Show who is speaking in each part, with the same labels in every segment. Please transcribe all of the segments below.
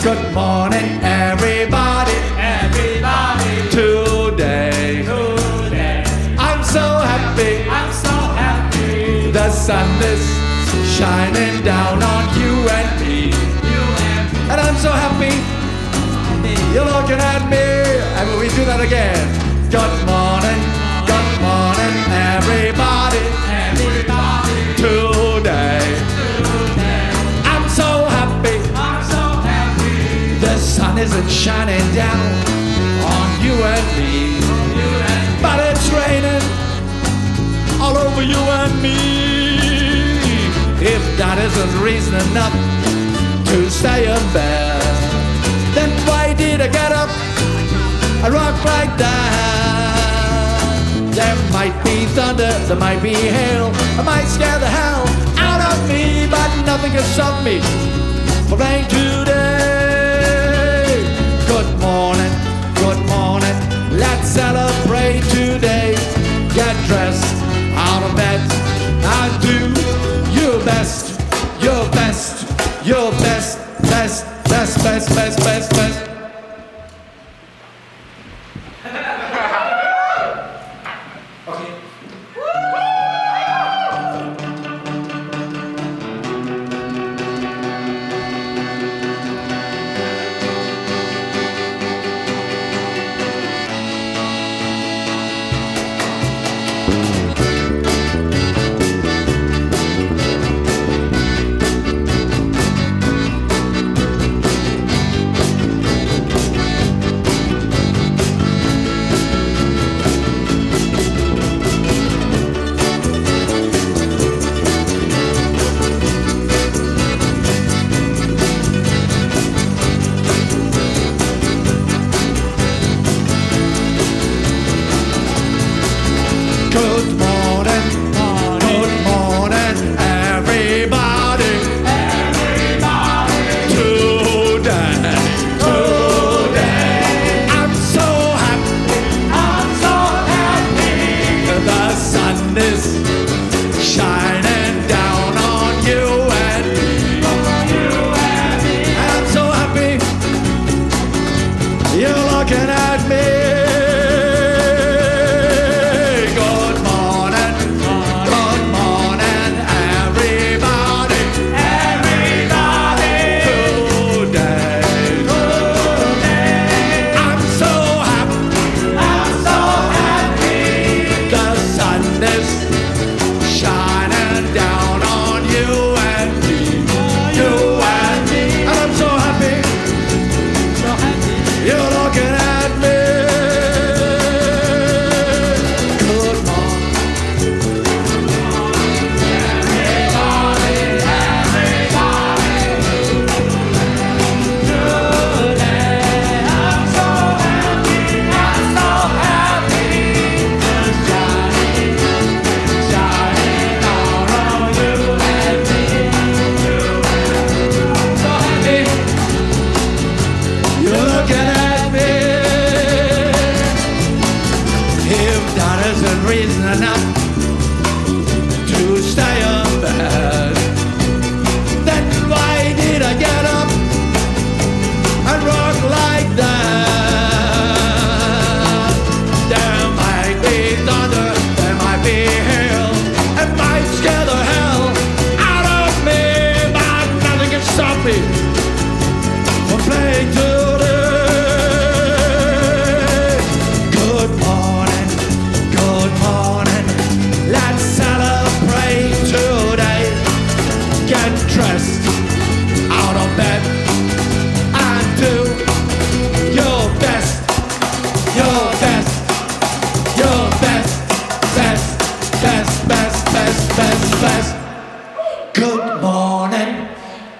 Speaker 1: Good morning, everybody. Everybody. Today, I'm so happy. I'm so happy. The sun is shining down on you and me. And I'm so happy. You're looking at me. And we do that again. Good morning, everybody. Everybody. Today, I'm so happy. The sun isn't shining down on you and me, but it's raining all over you and me. If that isn't reason enough to stay in bed, then why did I get up and rock like that? There might be thunder, there might be hail, I might scare the hell out of me, but nothing can stop me from playing today. Good morning, let's celebrate today. Get dressed, out of bed, and do your best, your best, your best, best, best, best, best, best, best.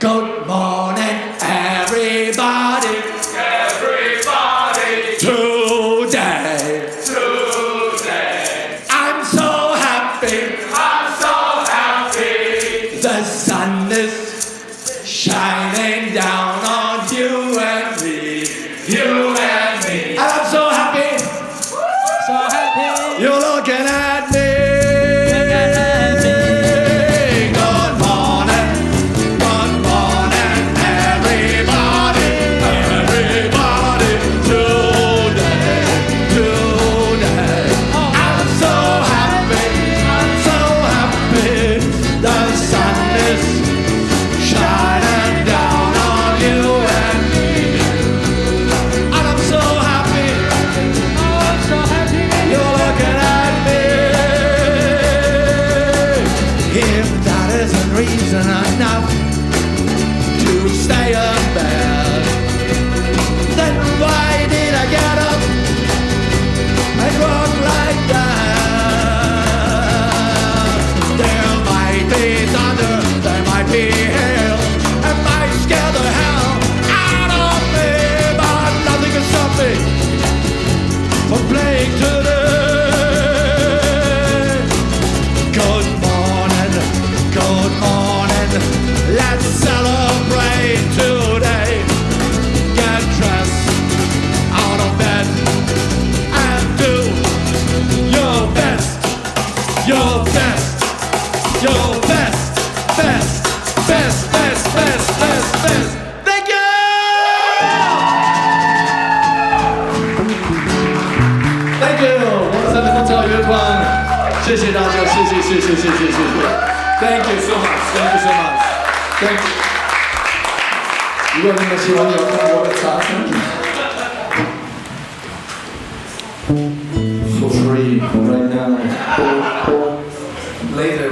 Speaker 1: Good morning, everybody. shining down on you and me, you and me. And I'm so happy,
Speaker 2: so happy.
Speaker 1: you're looking at me. Enough to stay in bed. Then why did I get up and walk like that? There might be thunder, there might be hail, it might scare the hell out of me, but nothing can stop me from playing today. Good morning, good morning. Let's celebrate today. Get dressed out of bed and do your best, your best, your best, best, best, best, best, best, best. Thank you! Thank you! 我们三的风潮乐团，谢谢大家，谢谢。Thank you so much. Thank you so much. Thank you. 如果你们喜欢有看我的茶声 for free right now. Later.